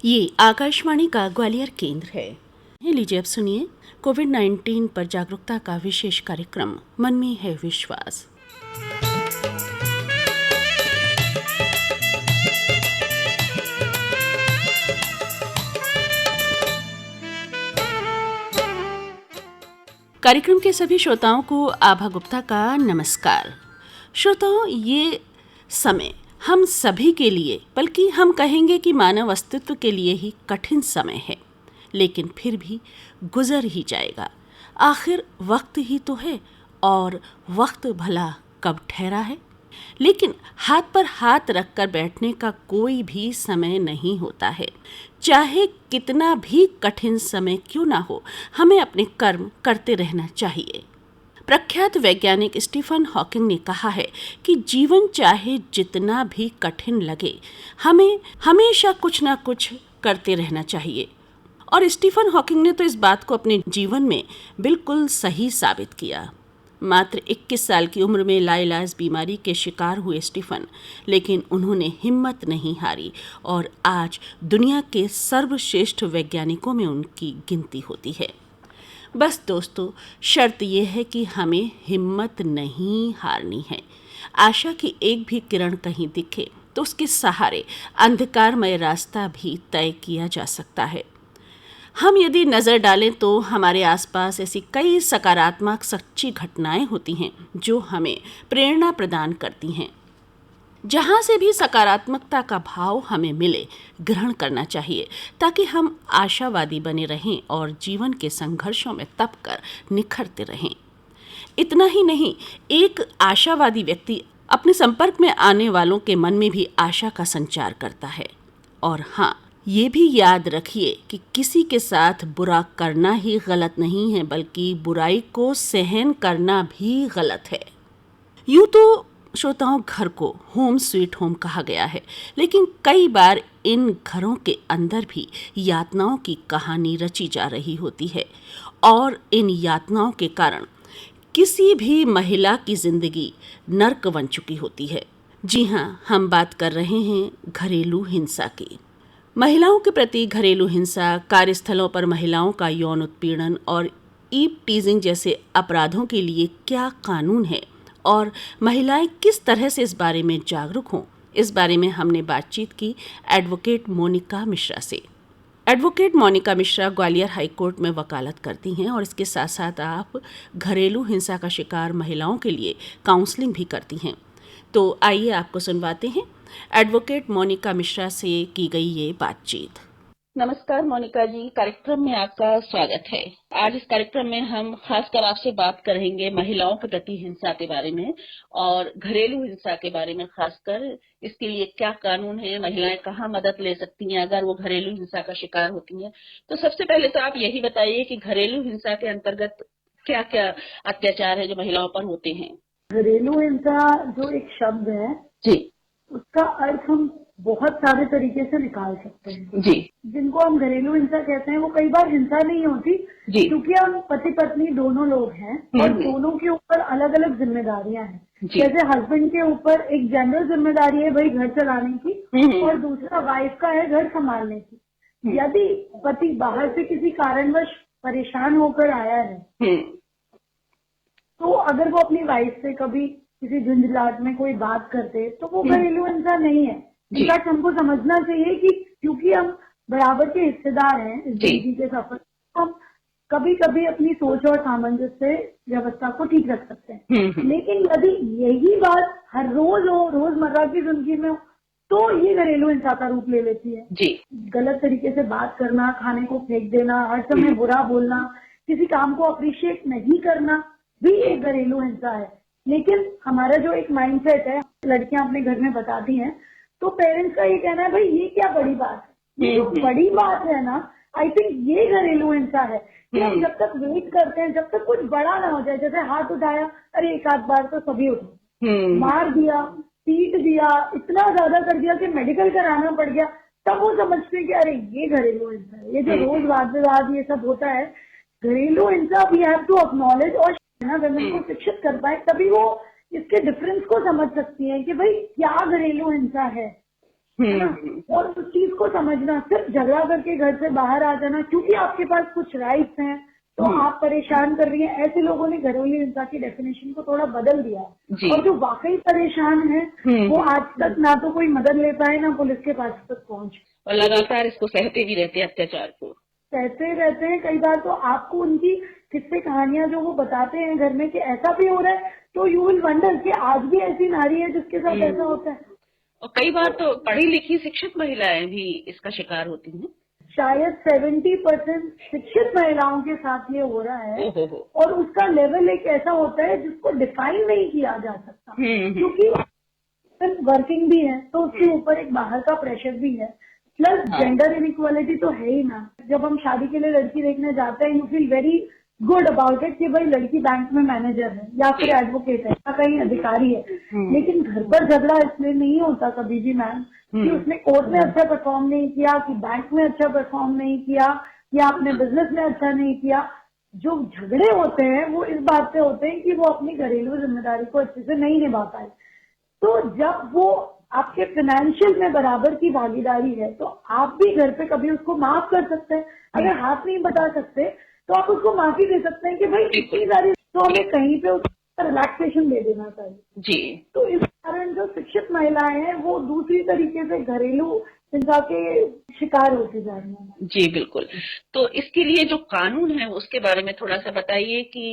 ये आकाशवाणी का ग्वालियर केंद्र है। लीजिए अब सुनिए कोविड-19 पर जागरूकता का विशेष कार्यक्रम मन में है विश्वास। कार्यक्रम के सभी श्रोताओं को आभा गुप्ता का नमस्कार। श्रोताओं, ये समय हम सभी के लिए, बल्कि हम कहेंगे कि मानव अस्तित्व के लिए ही कठिन समय है, लेकिन फिर भी गुजर ही जाएगा। आखिर वक्त ही तो है, और वक्त भला कब ठहरा है। लेकिन हाथ पर हाथ रखकर बैठने का कोई भी समय नहीं होता है। चाहे कितना भी कठिन समय क्यों ना हो, हमें अपने कर्म करते रहना चाहिए। प्रख्यात वैज्ञानिक स्टीफन हॉकिंग ने कहा है कि जीवन चाहे जितना भी कठिन लगे, हमें हमेशा कुछ ना कुछ करते रहना चाहिए। और स्टीफन हॉकिंग ने तो इस बात को अपने जीवन में बिल्कुल सही साबित किया। मात्र 21 साल की उम्र में लाइलाज बीमारी के शिकार हुए स्टीफन, लेकिन उन्होंने हिम्मत नहीं हारी और आज दुनिया के सर्वश्रेष्ठ वैज्ञानिकों में उनकी गिनती होती है। बस दोस्तों, शर्त यह है कि हमें हिम्मत नहीं हारनी है। आशा की एक भी किरण कहीं दिखे तो उसके सहारे अंधकारमय रास्ता भी तय किया जा सकता है। हम यदि नज़र डालें तो हमारे आसपास ऐसी कई सकारात्मक सच्ची घटनाएं होती हैं जो हमें प्रेरणा प्रदान करती हैं। जहाँ से भी सकारात्मकता का भाव हमें मिले, ग्रहण करना चाहिए, ताकि हम आशावादी बने रहें और जीवन के संघर्षों में तप कर निखरते रहें। इतना ही नहीं, एक आशावादी व्यक्ति अपने संपर्क में आने वालों के मन में भी आशा का संचार करता है। और हाँ, ये भी याद रखिए कि किसी के साथ बुरा करना ही गलत नहीं है, बल्कि बुराई को सहन करना भी गलत है। यूँ तो श्रोताओं, घर को होम स्वीट होम कहा गया है, लेकिन कई बार इन घरों के अंदर भी यातनाओं की कहानी रची जा रही होती है, और इन यातनाओं के कारण किसी भी महिला की जिंदगी नर्क बन चुकी होती है। जी हाँ, हम बात कर रहे हैं घरेलू हिंसा की। महिलाओं के प्रति घरेलू हिंसा, कार्यस्थलों पर महिलाओं का यौन उत्पीड़न और ईव टीजिंग जैसे अपराधों के लिए क्या कानून है, और महिलाएं किस तरह से इस बारे में जागरूक हों, इस बारे में हमने बातचीत की एडवोकेट मोनिका मिश्रा से। Advocate Monika Mishra Gwalior high court में वकालत करती हैं, और इसके साथ साथ आप घरेलू हिंसा का शिकार महिलाओं के लिए काउंसलिंग भी करती हैं। तो आइए आपको सुनवाते हैं एडवोकेट मोनिका मिश्रा से की गई ये बातचीत। नमस्कार मोनिका जी, कार्यक्रम में आपका स्वागत है। आज इस कार्यक्रम में हम खासकर आपसे बात करेंगे महिलाओं के प्रति हिंसा के बारे में और घरेलू हिंसा के बारे में। खासकर इसके लिए क्या कानून है, महिलाएं कहाँ मदद ले सकती हैं अगर वो घरेलू हिंसा का शिकार होती हैं। तो सबसे पहले तो आप यही बताइए कि घरेलू हिंसा के अंतर्गत क्या क्या अत्याचार है जो महिलाओं पर होते हैं। घरेलू हिंसा जो एक शब्द है जी उसका अर्थ हम बहुत सारे तरीके से निकाल सकते हैं। जी जिनको हम घरेलू हिंसा कहते हैं वो कई बार हिंसा नहीं होती, जी क्योंकि हम पति पत्नी दोनों लोग हैं और दोनों के ऊपर अलग अलग जिम्मेदारियां हैं। जैसे हस्बैंड के ऊपर एक जनरल जिम्मेदारी है भाई घर चलाने की, और दूसरा वाइफ का है घर संभालने की। यदि पति बाहर से किसी कारणवश परेशान होकर आया है तो अगर वो अपनी वाइफ से कभी किसी झुंझलाहट में कोई बात करते तो वो घरेलू हिंसा नहीं है। इनफैक्ट हमको समझना चाहिए कि क्योंकि हम बराबर के हिस्सेदार हैं इस जिंदगी के सफर, हम कभी कभी अपनी सोच और सामंजस्य व्यवस्था को ठीक रख सकते हैं। लेकिन यदि यही बात हर रोज हो, रोजमर्रा की जिंदगी में हो, तो ये घरेलू हिंसा का रूप ले लेती है। जी गलत तरीके से बात करना, खाने को फेंक देना, हर समय बुरा बोलना, किसी काम को अप्रिशिएट नहीं करना भी एक घरेलू हिंसा है। लेकिन हमारा जो एक माइंडसेट है, लड़कियां अपने घर में बताती हैं, तो पेरेंट्स का ये कहना है भाई ये क्या बड़ी बात है, ये जो बड़ी बात है ना, आई थिंक ये घरेलू हिंसा है। कि हम जब तक वेट करते हैं, जब तक कुछ बड़ा ना हो जाए, जैसे हाथ उठाया, अरे एक आध बार तो सभी उठा, मार दिया, पीट दिया, इतना ज्यादा कर दिया कि मेडिकल कराना पड़ गया, तब वो समझते हैं कि अरे ये घरेलू हिंसा है। ये जो रोज वाद विवाद ये सब होता है, घरेलू हिंसा वी हैव टू एक्नॉलेज, और वुमेन को शिक्षित कर पाए तभी वो इसके डिफरेंस को समझ सकती है कि भाई क्या घरेलू हिंसा है। है ना। और उस चीज को समझना, सिर्फ झगड़ा करके घर से बाहर आ जाना क्योंकि आपके पास कुछ राइट्स हैं तो आप परेशान कर रही हैं, ऐसे लोगों ने घरेलू हिंसा की डेफिनेशन को थोड़ा बदल दिया है। और जो वाकई परेशान है वो आज तक ना तो कोई मदद ले पाए ना पुलिस के पास तक पहुंच, और लगातार इसको सहते भी रहते हैं, अत्याचार को सहते रहते हैं। कई बार तो आपको उनकी किस्से कहानियां जो वो बताते हैं घर में कि ऐसा भी हो रहा है, तो यू विल वंडर कि आज भी ऐसी नारी है जिसके साथ ऐसा होता है। और कई बार तो पढ़ी लिखी शिक्षित महिलाएं भी इसका शिकार होती हैं। शायद 70% शिक्षित महिलाओं के साथ ये हो रहा है। और उसका लेवल एक ऐसा होता है जिसको डिफाइन नहीं किया जा सकता, क्योंकि वर्किंग भी है तो उसके ऊपर एक बाहर का प्रेशर भी है, प्लस जेंडर इनइक्वालिटी तो है ही ना। जब हम शादी के लिए लड़की देखने जाते हैं, you feel very good about it कि भाई लड़की बैंक में मैनेजर है या फिर एडवोकेट है या कहीं अधिकारी है। लेकिन घर पर झगड़ा इसलिए नहीं होता कभी भी मैम कि उसने कोर्ट में अच्छा परफॉर्म नहीं किया, कि बैंक में अच्छा परफॉर्म नहीं किया, या अपने बिजनेस में अच्छा नहीं किया। जो झगड़े होते हैं वो इस बात से होते हैं कि वो अपनी घरेलू जिम्मेदारी को अच्छे से नहीं निभा पाए। तो जब वो आपके फाइनेंशियल में बराबर की भागीदारी है तो आप भी घर पे कभी उसको माफ कर सकते हैं। अगर हाथ नहीं बता सकते तो आप उसको माफी दे सकते हैं कि भाई इतनी सारी, तो हमें कहीं पे उसका रिलैक्सेशन दे देना चाहिए जी। तो इस कारण जो शिक्षित महिलाएं हैं वो दूसरी तरीके से घरेलू हिंसा के शिकार होती जा रही हैं। जी बिल्कुल। तो इसके लिए जो कानून है उसके बारे में थोड़ा सा बताइए कि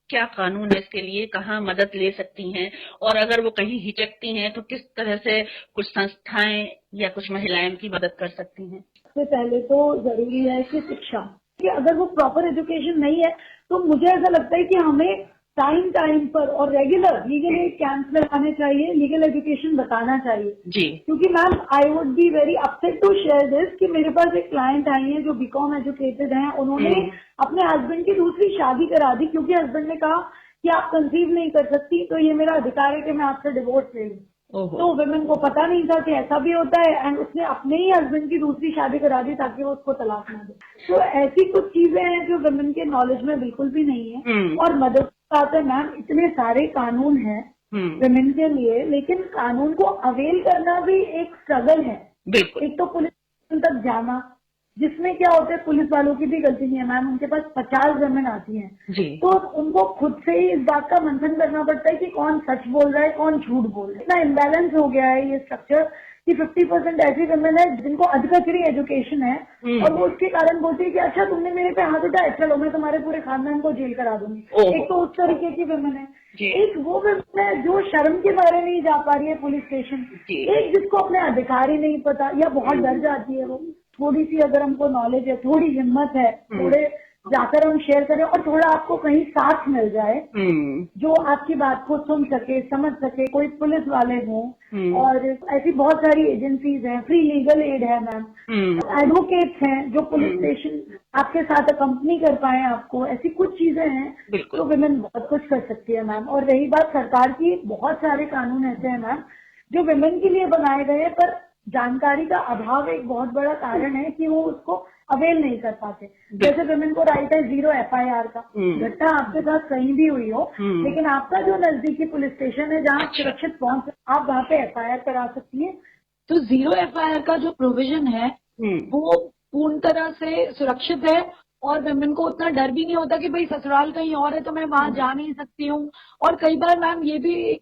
क्या कानून है इसके लिए, कहाँ मदद ले सकती हैं, और अगर वो कहीं हिचकती हैं तो किस तरह से कुछ संस्थाएं या कुछ महिलाएं उनकी मदद कर सकती हैं। सबसे पहले तो जरूरी है कि शिक्षा, कि अगर वो प्रॉपर एजुकेशन नहीं है तो मुझे ऐसा लगता है कि हमें टाइम पर और रेगुलर लीगल एड कैंप्स लगाने चाहिए, लीगल एजुकेशन बताना चाहिए जी। क्योंकि ma'am I would be very upset to share this कि मेरे पास एक क्लाइंट आई है जो बीकॉम एजुकेटेड हैं। उन्होंने अपने हस्बैंड की दूसरी शादी करा दी क्योंकि हस्बैंड ने कहा कि आप कंसीव नहीं कर सकती तो ये मेरा अधिकार है कि मैं आपसे डिवोर्स ले लूं। तो वुमेन को पता नहीं था कि ऐसा भी होता है एंड उसने अपने ही हस्बैंड की दूसरी शादी करा दी ताकि वो उसको तलाक ना दे। तो ऐसी कुछ चीजें हैं जो वुमेन के नॉलेज में बिल्कुल भी नहीं है। और मदद बात है मैम, इतने सारे कानून हैं वुमेन के लिए, लेकिन कानून को अवेल करना भी एक स्ट्रगल है। एक तो पुलिस तक जाना, जिसमें क्या होता है पुलिस वालों की भी गलती नहीं है मैम, उनके पास 50 जमीन आती हैं तो उनको खुद से ही इस बात का मंथन करना पड़ता है कि कौन सच बोल रहा है कौन झूठ बोल रहा है। इतना इम्बैलेंस हो गया है ये स्ट्रक्चर कि 50% ऐसी वुमेन है जिनको अधकचरी एजुकेशन है और वो उसके कारण बोलती है कि अच्छा तुमने मेरे पे हाथ उठाया, चलो मैं तुम्हारे पूरे खानदान को जेल करा दूंगी। एक तो उस तरीके की वुमेन है, एक वो वुमेन है जो शर्म के बारे में नहीं जा पा रही है पुलिस स्टेशन, एक जिसको अपने अधिकार ही नहीं पता या बहुत डर जाती है। वो थोड़ी सी अगर हमको नॉलेज है, थोड़ी हिम्मत है, थोड़े जाकर हम शेयर करें और थोड़ा आपको कहीं साथ मिल जाए जो आपकी बात को सुन सके समझ सके, कोई पुलिस वाले हों और ऐसी बहुत सारी एजेंसीज हैं, फ्री लीगल एड है मैम, एडवोकेट्स हैं जो पुलिस स्टेशन आपके साथ अकम्पनी कर पाए आपको, ऐसी कुछ चीजें हैं तो विमेन बहुत कुछ कर सकती है मैम। और रही बात सरकार की, बहुत सारे कानून ऐसे हैं मैम जो विमेन के लिए बनाए गए हैं पर जानकारी का अभाव एक बहुत बड़ा कारण है कि वो उसको अवेल नहीं कर पाते। जैसे विमेन को राइट है 0 FIR का, घटना आपके साथ कहीं भी हुई हो लेकिन आपका जो नजदीकी पुलिस स्टेशन है जहाँ सुरक्षित पहुंच आप वहाँ पे FIR करा सकती है। तो 0 FIR का जो प्रोविजन है वो पूर्ण तरह से सुरक्षित है और विमेन को उतना डर भी नहीं होता कि भाई ससुराल कहीं और है तो मैं वहां जा नहीं सकती हूँ। और कई बार मैम ये भी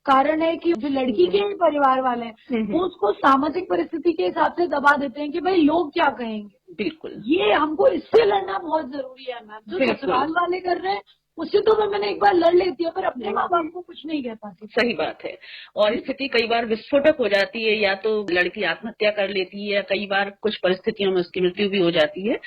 कारण है कि जो लड़की के परिवार वाले हैं वो उसको सामाजिक परिस्थिति के हिसाब से दबा देते हैं कि भाई लोग क्या कहेंगे। बिल्कुल, ये हमको इससे लड़ना बहुत जरूरी है मैम। जो ससुराल वाले कर रहे हैं उससे तो मैंने एक बार लड़ लेती है पर अपने माँ बाप को कुछ नहीं कह पाती। सही बात है। और स्थिति कई बार विस्फोटक हो जाती है, या तो लड़की आत्महत्या कर लेती है या कई बार कुछ परिस्थितियों में उसकी मृत्यु भी हो जाती है।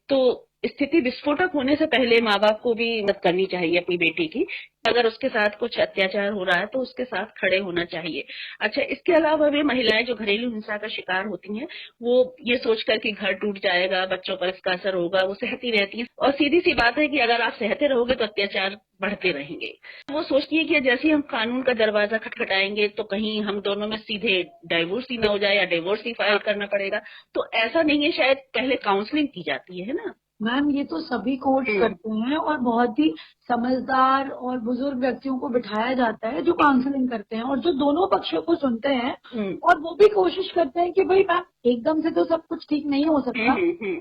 तो स्थिति विस्फोटक होने से पहले माँ बाप को भी मदद करनी चाहिए अपनी बेटी की। अगर उसके साथ कुछ अत्याचार हो रहा है तो उसके साथ खड़े होना चाहिए। अच्छा, इसके अलावा वे महिलाएं जो घरेलू हिंसा का शिकार होती हैं वो ये सोचकर कि घर टूट जाएगा, बच्चों पर इसका असर होगा, वो सहती रहती हैं। और सीधी सी बात है कि अगर आप सहते रहोगे तो अत्याचार बढ़ते रहेंगे। वो सोचती है कि जैसे ही हम कानून का दरवाजा खटखटाएंगे तो कहीं हम दोनों में सीधे डाइवोर्स ही न हो जाए या डिवोर्स ही फाइल करना पड़ेगा। तो ऐसा नहीं है, शायद पहले काउंसलिंग की जाती है ना। मैम ये तो सभी कोर्ट करते हैं और बहुत ही समझदार और बुजुर्ग व्यक्तियों को बिठाया जाता है जो काउंसलिंग करते हैं और जो दोनों पक्षों को सुनते हैं और वो भी कोशिश करते हैं कि भाई मैम एकदम से तो सब कुछ ठीक नहीं हो सकता,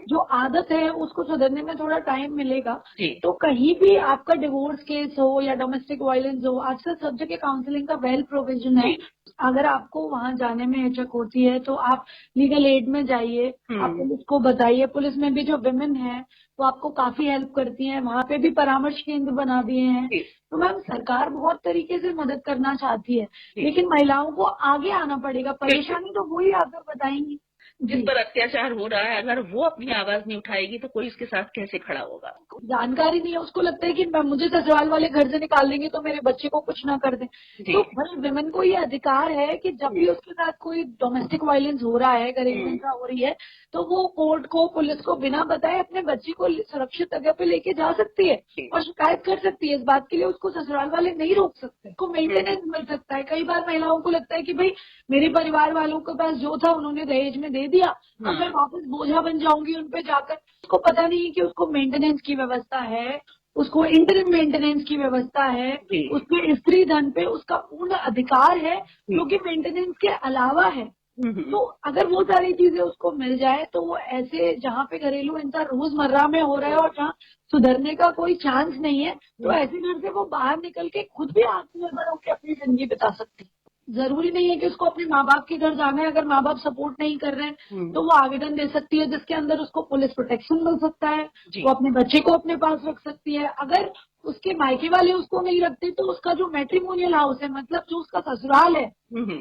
जो आदत है उसको सुधरने में थोड़ा टाइम मिलेगा। तो कहीं भी आपका डिवोर्स केस हो या डोमेस्टिक वायलेंस हो, आजकल सब जगह काउंसलिंग का वेल प्रोविजन है। अगर आपको वहां जाने में हिचक होती है तो आप लीगल एड में जाइए, आप पुलिस को बताइए। पुलिस में भी जो विमेन है वो आपको काफी हेल्प करती हैं, वहाँ पे भी परामर्श केंद्र बना दिए हैं। तो मैम सरकार बहुत तरीके से मदद करना चाहती है, लेकिन महिलाओं को आगे आना पड़ेगा। परेशानी तो वही आकर बताएंगी जिस पर अत्याचार हो रहा है, अगर वो अपनी आवाज नहीं उठाएगी तो कोई इसके साथ कैसे खड़ा होगा? जानकारी नहीं है, उसको लगता है कि मुझे ससुराल वाले घर से निकाल देंगे तो मेरे बच्चे को कुछ ना कर दें। तो भाई विमेन को ये अधिकार है कि जब भी उसके साथ कोई डोमेस्टिक वायलेंस हो रहा है, गरेब हिंसा हो रही है, तो वो कोर्ट को, पुलिस को बिना बताए अपने बच्चे को सुरक्षित जगह पे लेके जा सकती है और शिकायत कर सकती है। इस बात के लिए उसको ससुराल वाले नहीं रोक सकते, उसको मेंटेनेंस मिल सकता है। कई बार महिलाओं को लगता है कि भाई मेरे परिवार वालों के पास जो था उन्होंने दहेज में दे दिया, अब मैं वापस बोझा बन जाऊंगी उन पे जाकर। उसको पता नहीं है कि उसको मेंटेनेंस की व्यवस्था है, उसको इंटरिम मेंटेनेंस की व्यवस्था है, उसके स्त्री धन पे उसका पूर्ण अधिकार है जो कि मेंटेनेंस के अलावा है। तो अगर वो सारी चीजें उसको मिल जाए तो वो ऐसे जहाँ पे घरेलू हिंसा रोजमर्रा में हो रहा है और जहाँ सुधरने का कोई चांस नहीं है, तो ऐसे घर से वो बाहर निकल के खुद भी आत्मनिर्भर होकर अपनी जिंदगी बिता सकती है। जरूरी नहीं है कि उसको अपने माँ बाप के घर जाना है। अगर माँ बाप सपोर्ट नहीं कर रहे हैं तो वो आवेदन दे सकती है जिसके अंदर उसको पुलिस प्रोटेक्शन मिल सकता है, वो अपने बच्चे को अपने पास रख सकती है। अगर उसके मायके वाले उसको नहीं रखते तो उसका जो मैट्रिमोनियल हाउस है, मतलब जो उसका ससुराल है,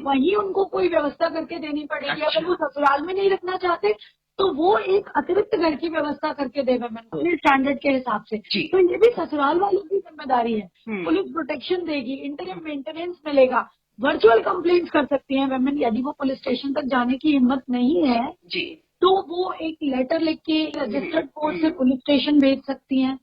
वहीं उनको कोई व्यवस्था करके देनी पड़ेगी। अगर वो ससुराल में नहीं रखना चाहते तो वो एक अतिरिक्त घर की व्यवस्था करके देवे अपने स्टैंडर्ड के हिसाब से। तो ये भी ससुराल वालों की जिम्मेदारी है। पुलिस प्रोटेक्शन देगी, इंटरिम मेंटेनेंस मिलेगा, वर्चुअल कंप्लेंट्स कर सकती हैं वुमेन। यदि वो पुलिस स्टेशन तक जाने की हिम्मत नहीं है तो वो एक लेटर लिख के रजिस्टर्ड पोस्ट से पुलिस स्टेशन भेज सकती हैं।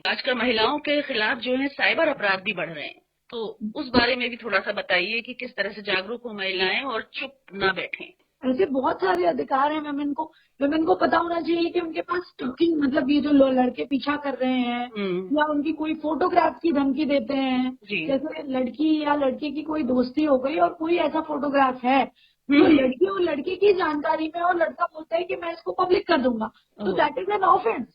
आजकल महिलाओं के खिलाफ जो है साइबर अपराध भी बढ़ रहे हैं, तो उस बारे में भी थोड़ा सा बताइए कि किस तरह से जागरूक हो महिलाएं और चुप न बैठें। ऐसे बहुत सारे अधिकार हैं वुमेन को। वुमेन को पता होना चाहिए कि उनके पास स्टॉकिंग, मतलब ये जो लड़के पीछा कर रहे हैं या उनकी कोई फोटोग्राफ की धमकी देते हैं, जैसे लड़की या लड़के की कोई दोस्ती हो गई और कोई ऐसा फोटोग्राफ है तो लड़की और लड़के की जानकारी में और लड़का बोलता है कि मैं इसको पब्लिक कर दूंगा, तो दैट इज एन ऑफेंस।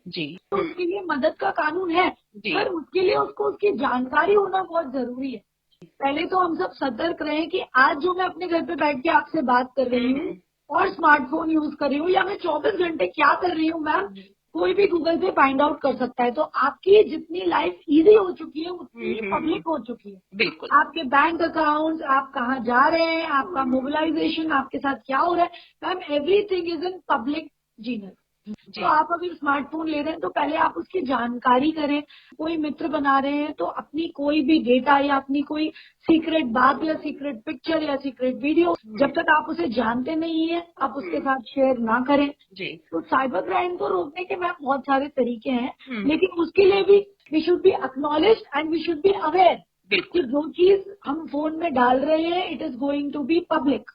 तो उसके लिए मदद का कानून है, पर उसके लिए उसको उसकी जानकारी होना बहुत जरूरी है। पहले तो हम सब सतर्क रहें कि आज जो मैं अपने घर पे बैठ के आपसे बात कर रही हूँ और स्मार्टफोन यूज कर रही हूँ या मैं 24 घंटे क्या कर रही हूँ मैम, कोई भी गूगल पे फाइंड आउट कर सकता है। तो आपकी जितनी लाइफ इजी हो चुकी है उतनी ही पब्लिक हो चुकी है। बिल्कुल। आपके बैंक अकाउंट, आप कहाँ जा रहे हैं, आपका मोबिलाइजेशन, आपके साथ क्या हो रहा है, ma'am everything is in public Zener. तो आप अगर स्मार्टफोन ले रहे हैं तो पहले आप उसकी जानकारी करें। कोई मित्र बना रहे हैं तो अपनी कोई भी डेटा या अपनी कोई सीक्रेट बात या सीक्रेट पिक्चर या सीक्रेट वीडियो, जब तक आप उसे जानते नहीं है आप उसके साथ शेयर ना करें। तो साइबर क्राइम को रोकने के मैम बहुत सारे तरीके हैं, लेकिन उसके लिए भी we should be acknowledged and we should be aware कि जो चीज हम फोन में डाल रहे हैं it is going to be public.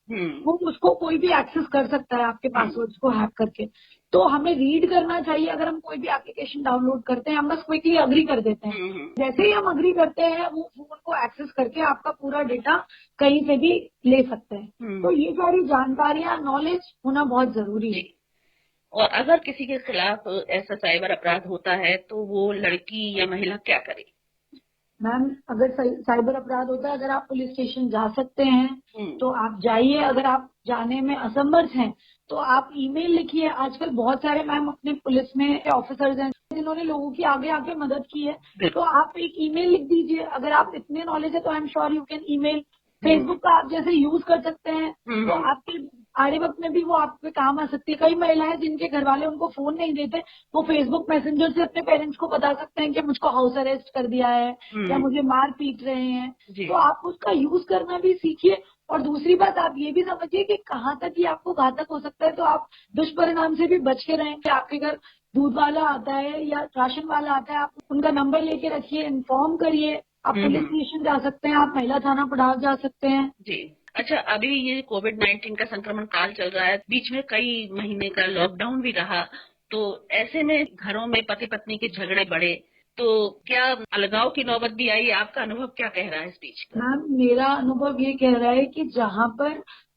वो उसको कोई भी एक्सेस कर सकता है आपके पासवर्ड्स को हैक करके। तो हमें रीड करना चाहिए। अगर हम कोई भी एप्लीकेशन डाउनलोड करते हैं हम बस क्विकली अग्री कर देते हैं। जैसे ही हम अग्री करते हैं वो फोन को एक्सेस करके आपका पूरा डेटा कहीं से भी ले सकते हैं। तो ये सारी जानकारियां, नॉलेज होना बहुत जरूरी है। और अगर किसी के खिलाफ ऐसा साइबर अपराध होता है तो वो लड़की या महिला क्या करे? मैम अगर साइबर अपराध होता है, अगर आप पुलिस स्टेशन जा सकते हैं तो आप जाइए। अगर आप जाने में असमर्थ हैं तो आप ईमेल लिखिए। आजकल बहुत सारे मैम अपने पुलिस में ऑफिसर्स हैं जिन्होंने लोगों की आगे आके मदद की है, तो आप एक ईमेल लिख दीजिए। अगर आप इतने नॉलेज है तो I am sure you can email. Facebook का आप जैसे यूज कर सकते हैं तो आपके आड़े वक्त में भी वो आपके काम आ सकती है। कई महिलाएं जिनके घर वाले उनको फोन नहीं देते, वो फेसबुक मैसेंजर से अपने पेरेंट्स को बता सकते हैं कि मुझको हाउस अरेस्ट कर दिया है या मुझे मार पीट रहे हैं। तो आप उसका यूज करना भी सीखिए। और दूसरी बात आप ये भी समझिए कि कहाँ तक ये आपको घातक हो सकता है, तो आप दुष्परिणाम से भी बच के रहें। कि आपके घर दूध वाला आता है या राशन वाला आता है, आप उनका नंबर लेके रखिए, इन्फॉर्म करिए। आप पुलिस स्टेशन जा सकते हैं, आप महिला थाना पड़ाव जा सकते हैं। अच्छा, अभी ये कोविड-19 का संक्रमण काल चल रहा है, बीच में कई महीने का लॉकडाउन भी रहा, तो ऐसे में घरों में पति पत्नी के झगड़े बढ़े तो क्या अलगाव की नौबत भी आई? आपका अनुभव क्या कह रहा है इस बीच? मैम, मेरा अनुभव ये कह रहा है कि जहाँ पर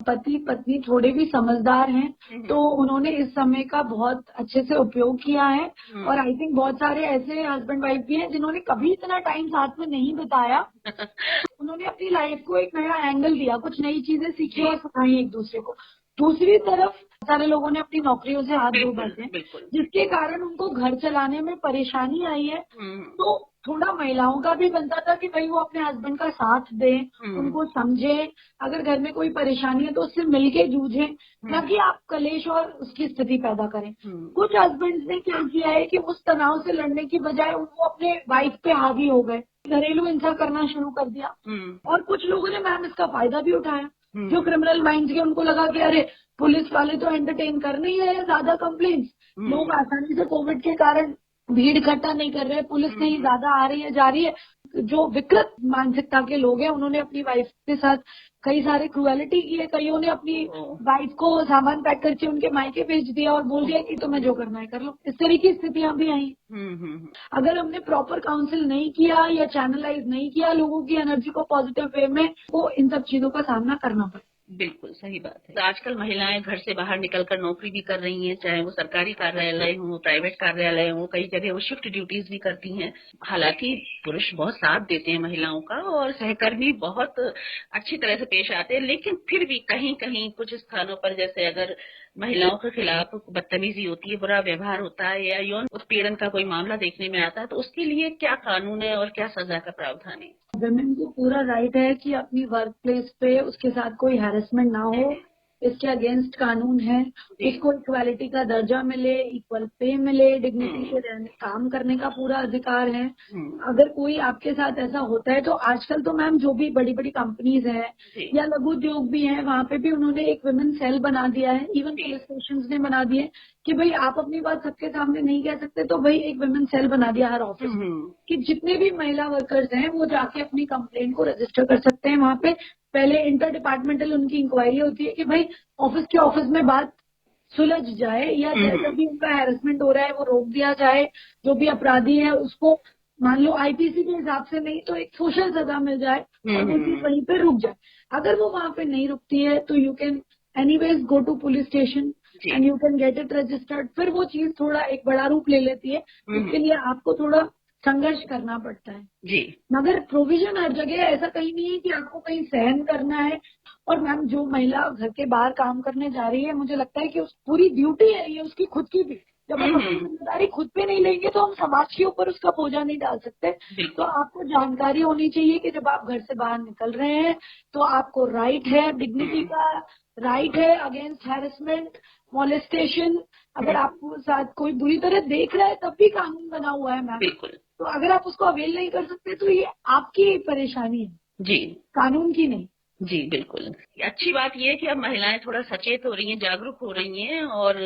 पति पत्नी थोड़े भी समझदार हैं तो उन्होंने इस समय का बहुत अच्छे से उपयोग किया है। और आई थिंक बहुत सारे ऐसे हस्बैंड वाइफ भी हैं जिन्होंने कभी इतना टाइम साथ में नहीं बिताया। उन्होंने अपनी लाइफ को एक नया एंगल दिया, कुछ नई चीजें सीखी और सिखाई एक दूसरे को। दूसरी तरफ सारे लोगों ने अपनी नौकरियों से हाथ धो बैठे, जिसके कारण उनको घर चलाने में परेशानी आई है। तो थोड़ा महिलाओं का भी बनता था कि भाई वो अपने हस्बैंड का साथ दें, उनको समझे, अगर घर में कोई परेशानी है तो उससे मिलके जूझे, ना कि आप कलेश और उसकी स्थिति पैदा करें। कुछ हस्बैंड्स ने क्या किया है कि उस तनाव से लड़ने की बजाय वो अपने वाइफ पे हावी हो गए, घरेलू हिंसा करना शुरू कर दिया। और कुछ लोगों ने मैम इसका फायदा भी उठाया, जो क्रिमिनल माइंड्स के, उनको लगा कि अरे पुलिस वाले तो एंटरटेन कर नहीं रहे हैं ज्यादा कंप्लेंट्स, लोग आसानी से कोविड के कारण भीड़ इकट्ठा नहीं कर रहे, पुलिस नहीं ज्यादा आ रही है जा रही है। जो विकृत मानसिकता के लोग हैं उन्होंने अपनी वाइफ के साथ कई सारे क्रुएलिटी की है। कईयों ने अपनी वाइफ को सामान पैक करके उनके मायके भेज दिया और बोल दिया कि तुम्हें जो करना है कर लो। इस तरह की स्थितियां भी आई। अगर हमने प्रॉपर काउंसिल नहीं किया या चैनलाइज नहीं किया लोगों की एनर्जी को पॉजिटिव वे में, वो इन सब चीजों का सामना करना पड़े। बिल्कुल सही बात है। तो आजकल महिलाएं घर से बाहर निकलकर नौकरी भी कर रही हैं, चाहे वो सरकारी कार्यालय हो, प्राइवेट कार्यालय हो, कई जगह वो शिफ्ट ड्यूटीज भी करती हैं। हालांकि पुरुष बहुत साथ देते हैं महिलाओं का और सहकर्मी बहुत अच्छी तरह से पेश आते हैं, लेकिन फिर भी कहीं कहीं कुछ स्थानों पर जैसे अगर महिलाओं के खिलाफ बदतमीजी होती है, बुरा व्यवहार होता है या यौन उत्पीड़न का कोई मामला देखने में आता है, तो उसके लिए क्या कानून है और क्या सजा का प्रावधान है? वुमेन को पूरा राइट है कि अपनी वर्क प्लेस पे उसके साथ कोई हैरेसमेंट ना हो, इसके अगेंस्ट कानून है। उसको इक्वालिटी का दर्जा मिले, इक्वल पे मिले, डिग्निटी से रहने काम करने का पूरा अधिकार है। अगर कोई आपके साथ ऐसा होता है तो आजकल तो मैम जो भी बड़ी बड़ी कंपनीज हैं या लघु उद्योग भी हैं, वहाँ पे भी उन्होंने एक वुमेन सेल बना दिया है। इवन पुलिस स्टेशन ने बना दिए कि भाई आप अपनी बात सबके सामने नहीं कह सकते तो भाई एक वुमेन सेल बना दिया हर ऑफिस कि जितने भी महिला वर्कर्स हैं वो जाके अपनी कंप्लेंट को रजिस्टर कर सकते हैं। वहाँ पे पहले इंटर डिपार्टमेंटल उनकी इंक्वायरी होती है कि भाई ऑफिस के ऑफिस में बात सुलझ जाए या जैसा भी उनका हैरेसमेंट हो रहा है वो रोक दिया जाए। जो भी अपराधी है उसको मान लो आईपीसी के हिसाब से नहीं तो एक सोशल सजा मिल जाए और वो चीज वहीं पे रुक जाए। अगर वो वहाँ पे नहीं रुकती है तो you can anyways go to police station and you can get it registered. फिर वो चीज थोड़ा एक बड़ा रूप ले लेती है, उसके लिए आपको थोड़ा संघर्ष करना पड़ता है जी। मगर प्रोविजन हर जगह ऐसा कहीं नहीं है कि आपको कहीं सहन करना है। और मैम जो महिला घर के बाहर काम करने जा रही है, मुझे लगता है कि उस पूरी ड्यूटी है ये उसकी खुद की भी। जब हम अपनी जिम्मेदारी खुद पे नहीं लेंगे तो हम समाज के ऊपर उसका बोझा नहीं डाल सकते। तो आपको जानकारी होनी चाहिए कि जब आप घर से बाहर निकल रहे हैं तो आपको राइट है, डिग्निटी का राइट है अगेंस्ट हैरेसमेंट, मॉलेस्टेशन। अगर आपको साथ कोई बुरी तरह देख रहा है तब भी कानून बना हुआ है मैम। बिल्कुल। तो अगर आप उसको अवेल नहीं कर सकते तो ये आपकी परेशानी है जी, कानून की नहीं। जी बिल्कुल। अच्छी बात यह है कि अब महिलाएं थोड़ा सचेत हो रही हैं, जागरूक हो रही हैं और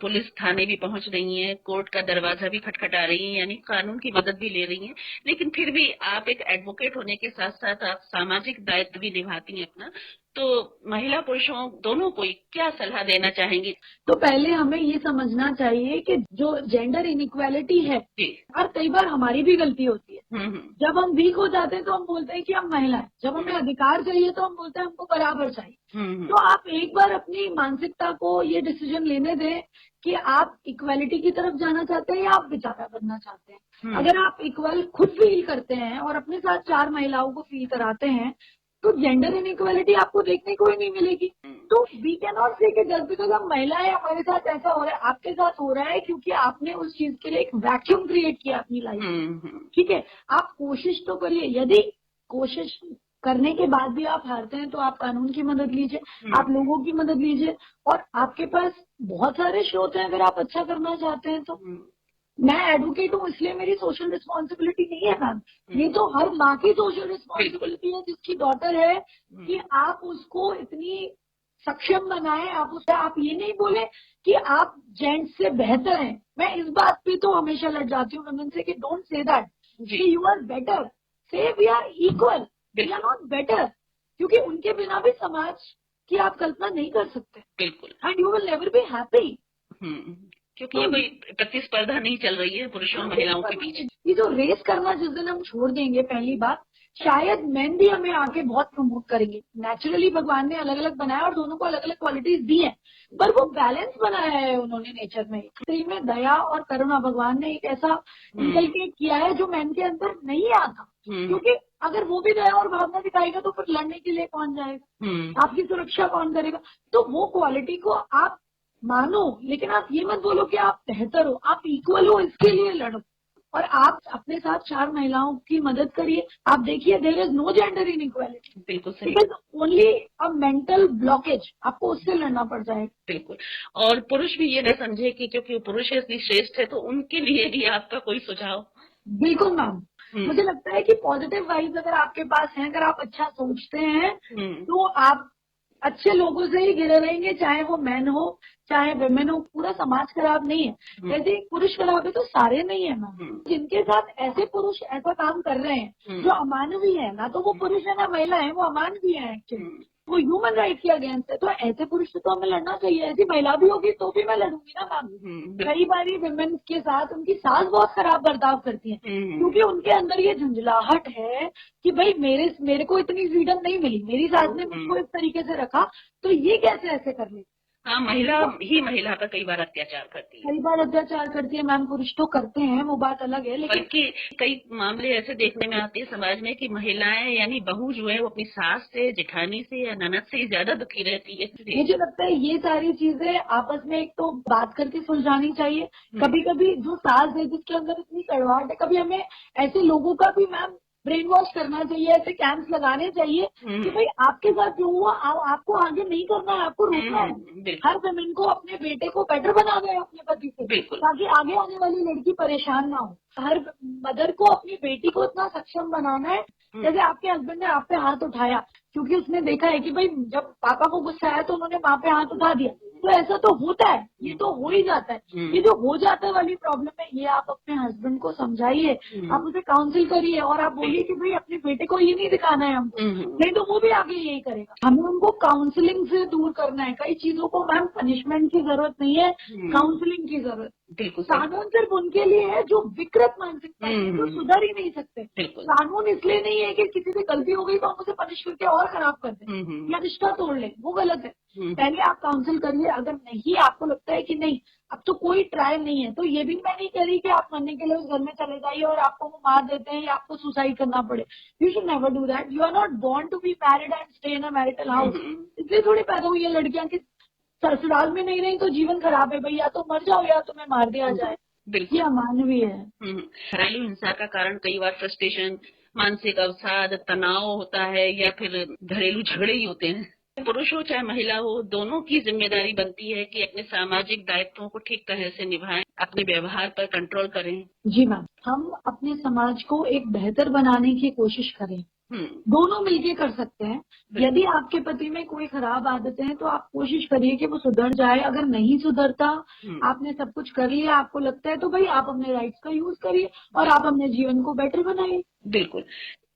पुलिस थाने भी पहुंच रही हैं, कोर्ट का दरवाजा भी खटखटा रही हैं, यानी कानून की मदद भी ले रही हैं। लेकिन फिर भी आप एक एडवोकेट होने के साथ साथ आप सामाजिक दायित्व भी निभाती हैं अपना, तो महिला पुरुषों दोनों को क्या सलाह देना चाहेंगी? तो पहले हमें ये समझना चाहिए कि जो जेंडर इनइक्वालिटी है और कई बार हमारी भी गलती होती है। जब हम वीक हो जाते हैं तो हम बोलते हैं कि हम महिला है, जब हमें अधिकार चाहिए तो हम बोलते हैं हमको बराबर चाहिए। तो आप एक बार अपनी मानसिकता को ये डिसीजन लेने दें कि आप इक्वालिटी की तरफ जाना चाहते हैं या आप बेचारा बनना चाहते हैं। अगर आप इक्वल खुद फील करते हैं और अपने साथ 4 महिलाओं को फील कराते हैं तो जेंडर इनइक्वालिटी आपको देखने को ही नहीं मिलेगी। तो वी कैन नॉट से कि जस्ट बिकॉज हम महिला है हमारे साथ ऐसा हो रहा है, आपके साथ हो रहा है क्योंकि आपने उस चीज के लिए एक वैक्यूम क्रिएट किया अपनी लाइफ में। ठीक है, आप कोशिश तो करिए। यदि कोशिश करने के बाद भी आप हारते हैं तो आप कानून की मदद लीजिए, आप लोगों की मदद लीजिए और आपके पास बहुत सारे स्रोत हैं अगर आप अच्छा करना चाहते हैं तो। मैं एडवोकेट हूँ इसलिए मेरी सोशल रिस्पॉन्सिबिलिटी नहीं है मैम, ये तो हर माँ की सोशल रिस्पॉन्सिबिलिटी है जिसकी डॉटर है कि आप उसको इतनी सक्षम बनाएं। आप ये नहीं बोले कि आप जेंट्स से बेहतर हैं। मैं इस बात पे तो हमेशा लड़ जाती हूँ वुमेन से कि डोंट से दैट कि you are better, say we are equal, we are not better. क्योंकि उनके बिना भी समाज की आप कल्पना नहीं कर सकते। बिल्कुल। And you will never be happy. क्योंकि ये कोई प्रतिस्पर्धा नहीं चल रही है पुरुषों और महिलाओं के बीच। ये जो रेस करना जिस दिन हम छोड़ देंगे, पहली बात, शायद मेन भी हमें आके बहुत प्रमोट करेंगे। नेचुरली भगवान ने अलग अलग बनाया और दोनों को अलग अलग क्वालिटीज दी है, पर वो बैलेंस बनाया है उन्होंने नेचर में। स्त्री में दया और करुणा भगवान ने एक ऐसा इनकलकेट किया है जो मैन के अंदर नहीं आता। क्योंकि अगर वो भी दया और भावना दिखाएगा तो फिर लड़ने के लिए कौन जाएगा, आपकी सुरक्षा कौन करेगा। तो वो क्वालिटी को आप मानो, लेकिन आप ये मत बोलो कि आप बेहतर हो, आप इक्वल हो, इसके लिए लड़ो। और आप अपने साथ 4 महिलाओं की मदद करिए। आप देखिए, there is no gender inequality, बिल्कुल सही, because only a mental blockage, आपको उससे लड़ना पड़ जाएगा। बिल्कुल। और पुरुष भी ये न समझे कि क्योंकि पुरुष इतनी श्रेष्ठ है तो उनके लिए भी आपका कोई सुझाव? बिल्कुल मैम, मुझे लगता है कि पॉजिटिव वाइब्स अगर आपके पास हैं, अगर आप अच्छा सोचते हैं तो आप अच्छे लोगों से ही घिरे रहेंगे, चाहे वो मैन हो चाहे विमेन हो। पूरा समाज खराब नहीं है। जैसे एक पुरुष खराब है तो सारे नहीं है मैम। जिनके साथ ऐसे पुरुष ऐसा काम कर रहे हैं जो अमानवीय है, ना तो वो पुरुष है ना महिला है, वो अमानवीय है एक्चुअली, वो ह्यूमन राइट के अगेंस्ट है। तो ऐसे पुरुष से तो हमें लड़ना चाहिए। ऐसी महिला भी होगी तो भी मैं लड़ूंगी ना मैम। कई बारी विमेन के साथ उनकी सास बहुत खराब बर्ताव करती है, क्योंकि उनके अंदर ये झुंझलाहट है कि भाई मेरे को इतनी फ्रीडम नहीं मिली, मेरी सास ने मुझको इस तरीके से रखा, तो ये कैसे ऐसे कर ले। हाँ, महिला ही महिला पर कई बार अत्याचार करती है। कई बार अत्याचार करती है मैम, पुरुष तो करते हैं, वो बात अलग है। लेकिन बल्कि कई मामले ऐसे देखने में आते हैं समाज में कि महिलाएं यानी बहू जो है वो अपनी सास से, जेठानी से या ननद से ज्यादा दुखी रहती है। मुझे लगता है ये सारी चीजें आपस में एक तो बात करके सुलझानी चाहिए। कभी कभी जो सास है जिसके अंदर इतनी कड़वाहट है, कभी हमें ऐसे लोगों का भी मैम ब्रेन वॉश करना चाहिए, ऐसे कैंप्स लगाने चाहिए कि भाई आपके साथ जो हुआ आपको आगे नहीं करना है, आपको रोकना है। हर वुमेन को अपने बेटे को बेटर बना गए अपने पति से, ताकि आगे आने वाली लड़की परेशान ना हो। हर मदर को अपनी बेटी को इतना सक्षम बनाना है। जैसे आपके हस्बैंड ने आप पे हाथ उठाया क्योंकि उसने देखा है कि भाई जब पापा को गुस्सा आया तो उन्होंने माँ पे हाथ उठा दिया, तो ऐसा तो होता है, ये तो हो ही जाता है। ये जो हो जाता है वाली प्रॉब्लम है, ये आप अपने हस्बैंड को समझाइए, आप उसे काउंसिल करिए और आप बोलिए कि भाई अपने बेटे को ये नहीं दिखाना है हमको, नहीं तो वो भी आगे यही करेगा। हमें उनको काउंसलिंग से दूर करना है। कई चीजों को मैम पनिशमेंट की जरूरत नहीं है, काउंसलिंग की जरूरत। कानून सिर्फ उनके लिए है जो विकृत मानसिकता है, जो सुधर ही नहीं सकते। कानून इसलिए नहीं है कि किसी से गलती हो गई तो हम उसे पनिश करके और खराब कर दें या रिश्ता तोड़ लें, वो गलत है। पहले आप काउंसिल करिए। अगर नहीं, आपको लगता है कि नहीं अब तो कोई ट्राई नहीं है, तो ये भी मैं नहीं करी कि आप मरने के लिए उस घर में चले जाइए और आपको वो मार देते हैं या आपको सुसाइड करना पड़े। You should never do that. You are not born to be married and stay in a marital house. इसलिए थोड़ी पैदा हुई है लड़कियां की ससुराल में नहीं रही तो जीवन खराब है भाई, या तो मर जाओ या तुम्हें मार दिया जाए। बिल्कुल, ये अमानवीय है। घरेलू हिंसा का कारण कई बार फ्रस्ट्रेशन, मानसिक अवसाद, तनाव होता है या फिर घरेलू झगड़े ही होते हैं। पुरुष हो चाहे महिला हो, दोनों की जिम्मेदारी बनती है कि अपने सामाजिक दायित्वों को ठीक तरह से निभाएं, अपने व्यवहार पर कंट्रोल करें। जी मैम, हम अपने समाज को एक बेहतर बनाने की कोशिश करें। दोनों मिलके कर सकते हैं। यदि आपके पति में कोई खराब आदतें हैं तो आप कोशिश करिए कि वो सुधर जाए। अगर नहीं सुधरता, आपने सब कुछ कर लिया, आपको लगता है, तो भाई आप अपने राइट्स का यूज करिए और आप अपने जीवन को बेटर बनाइए। बिल्कुल,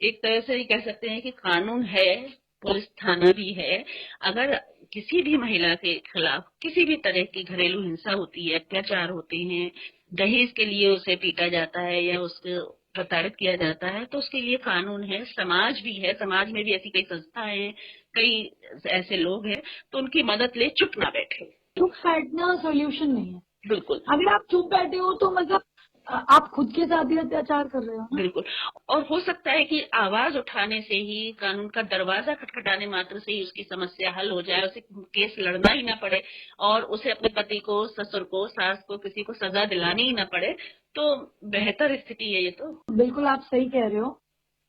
एक तरह से ये कह सकते हैं कि कानून है, पुलिस थाना भी है। अगर किसी भी महिला के खिलाफ किसी भी तरह की घरेलू हिंसा होती है, अत्याचार होते हैं, दहेज के लिए उसे पीटा जाता है या उसको प्रताड़ित किया जाता है, तो उसके लिए कानून है, समाज भी है। समाज में भी ऐसी कई संस्थाएं हैं, कई ऐसे लोग हैं, तो उनकी मदद ले, चुप ना बैठे। चुप बैठना सोल्यूशन नहीं है। बिल्कुल, अगर आप चुप बैठे हो तो मतलब आप खुद के साथ ही अत्याचार कर रहे हो। बिल्कुल, और हो सकता है कि आवाज उठाने से ही, कानून का दरवाजा खटखटाने मात्र से ही उसकी समस्या हल हो जाए, उसे केस लड़ना ही ना पड़े और उसे अपने पति को, ससुर को, सास को, किसी को सजा दिलानी ही ना पड़े, तो बेहतर स्थिति है ये तो। बिल्कुल आप सही कह रहे हो,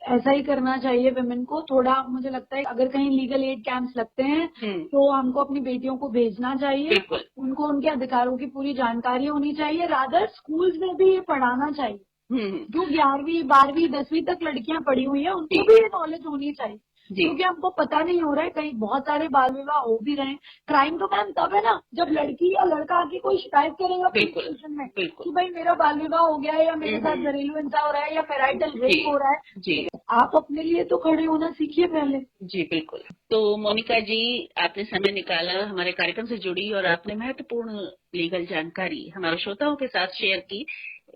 ऐसा ही करना चाहिए विमेन को। थोड़ा मुझे लगता है अगर कहीं लीगल एड कैंप्स लगते हैं तो हमको अपनी बेटियों को भेजना चाहिए, उनको उनके अधिकारों की पूरी जानकारी होनी चाहिए। रादर स्कूल्स में भी ये पढ़ाना चाहिए। जो 11वीं 12वीं 10वीं तक लड़कियां पढ़ी हुई है उनको भी ये नॉलेज होनी चाहिए। क्योंकि हमको पता नहीं हो रहा है, कहीं बहुत सारे बाल विवाह हो भी रहे हैं। क्राइम तो मैम तब है ना जब लड़की या लड़का आके कोई शिकायत करेगा पुलिस स्टेशन में कि भाई मेरा बाल विवाह हो गया है या मेरे साथ घरेलू हिंसा हो रहा है या फेराइटल रेप हो रहा है। जी, आप अपने लिए तो खड़े होना सीखिए पहले। जी बिल्कुल। तो मोनिका जी, आपने समय निकाला, हमारे कार्यक्रम से जुड़ी और आपने महत्वपूर्ण लीगल जानकारी हमारे श्रोताओं के साथ शेयर की,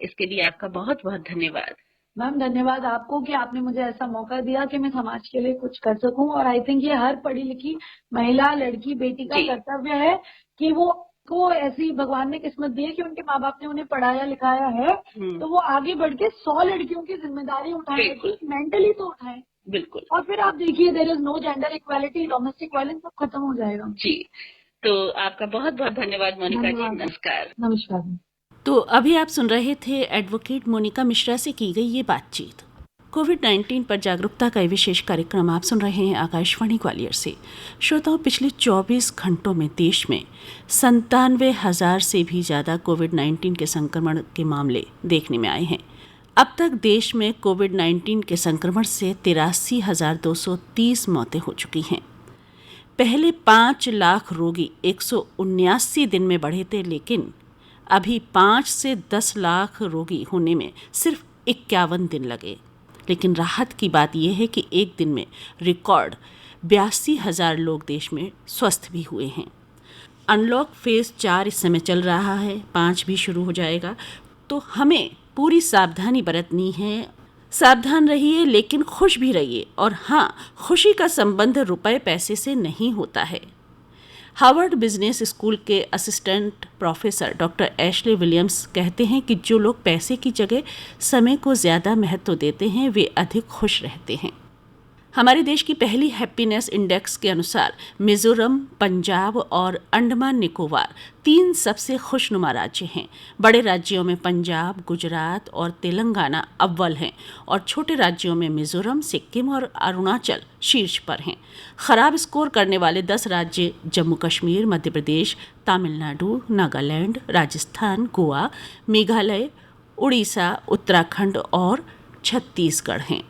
इसके लिए आपका बहुत बहुत धन्यवाद। मैम धन्यवाद आपको कि आपने मुझे ऐसा मौका दिया कि मैं समाज के लिए कुछ कर सकूं। और आई थिंक ये हर पढ़ी लिखी महिला, लड़की, बेटी का कर्तव्य है कि वो को ऐसी भगवान ने किस्मत दी है कि उनके माँ बाप ने उन्हें पढ़ाया लिखाया है, तो वो आगे बढ़ के 100 लड़कियों की जिम्मेदारी उठाए, मेंटली तो उठाए। बिल्कुल। और फिर आप देखिए, there is no gender equality, domestic violence सब खत्म हो जाएगा। जी, तो आपका बहुत बहुत धन्यवाद मोनिका जी। नमस्कार। नमस्कार। तो अभी आप सुन रहे थे एडवोकेट मोनिका मिश्रा से की गई ये बातचीत। कोविड-19 पर जागरूकता का विशेष कार्यक्रम आप सुन रहे हैं आकाशवाणी ग्वालियर से। श्रोताओं, पिछले 24 घंटों में देश में 97,000 से भी ज़्यादा कोविड-19 के संक्रमण के मामले देखने में आए हैं। अब तक देश में कोविड-19 के संक्रमण से 83,230 मौतें हो चुकी हैं। पहले 5 लाख रोगी 179 दिन में बढ़े थे, लेकिन अभी 5 से 10 लाख रोगी होने में सिर्फ 51 दिन लगे। लेकिन राहत की बात यह है कि एक दिन में रिकॉर्ड 82,000 लोग देश में स्वस्थ भी हुए हैं। अनलॉक फेज 4 इस समय चल रहा है, 5 भी शुरू हो जाएगा, तो हमें पूरी सावधानी बरतनी है। सावधान रहिए लेकिन खुश भी रहिए। और हाँ, खुशी का संबंध रुपए पैसे से नहीं होता है। हार्वर्ड बिजनेस स्कूल के assistant professor doctor Ashley Williams कहते हैं कि जो लोग पैसे की जगह समय को ज़्यादा महत्व देते हैं वे अधिक खुश रहते हैं। हमारे देश की पहली हैप्पीनेस इंडेक्स के अनुसार मिजोरम, पंजाब और अंडमान निकोबार 3 सबसे खुशनुमा राज्य हैं। बड़े राज्यों में पंजाब, गुजरात और तेलंगाना अव्वल हैं और छोटे राज्यों में मिजोरम, सिक्किम और अरुणाचल शीर्ष पर हैं। खराब स्कोर करने वाले 10 राज्य जम्मू कश्मीर, मध्य प्रदेश, तमिलनाडु, नागालैंड, राजस्थान, गोवा, मेघालय, उड़ीसा, उत्तराखंड और छत्तीसगढ़ हैं।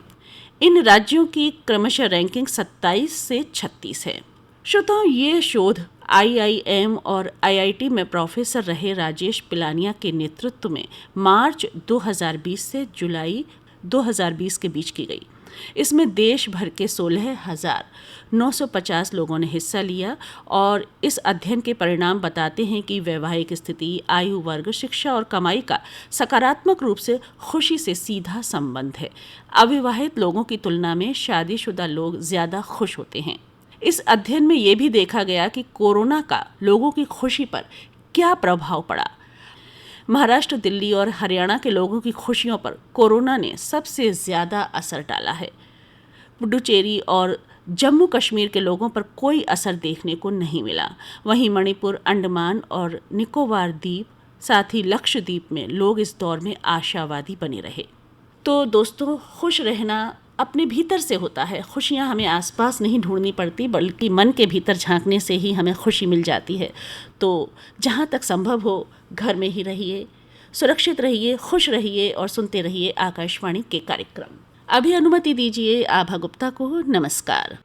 इन राज्यों की क्रमशः रैंकिंग 27 से 36 है। श्रोताओं, ये शोध IIM और IIT में प्रोफेसर रहे राजेश पिलानिया के नेतृत्व में मार्च 2020 से जुलाई 2020 के बीच की गई। इसमें देश भर के 16,950 लोगों ने हिस्सा लिया और इस अध्ययन के परिणाम बताते हैं कि वैवाहिक स्थिति, आयु वर्ग, शिक्षा और कमाई का सकारात्मक रूप से खुशी से सीधा संबंध है। अविवाहित लोगों की तुलना में शादीशुदा लोग ज़्यादा खुश होते हैं। इस अध्ययन में ये भी देखा गया कि कोरोना का लोगों की खुशी पर क्या प्रभाव पड़ा। महाराष्ट्र, दिल्ली और हरियाणा के लोगों की खुशियों पर कोरोना ने सबसे ज़्यादा असर डाला है। पुडुचेरी और जम्मू कश्मीर के लोगों पर कोई असर देखने को नहीं मिला। वहीं मणिपुर, अंडमान और निकोबार द्वीप, साथ ही लक्षद्वीप में लोग इस दौर में आशावादी बने रहे। तो दोस्तों, खुश रहना अपने भीतर से होता है। खुशियाँ हमें आसपास नहीं ढूंढनी पड़ती, बल्कि मन के भीतर झांकने से ही हमें खुशी मिल जाती है। तो जहाँ तक संभव हो घर में ही रहिए, सुरक्षित रहिए, खुश रहिए और सुनते रहिए आकाशवाणी के कार्यक्रम। अभी अनुमति दीजिए आभा गुप्ता को। नमस्कार।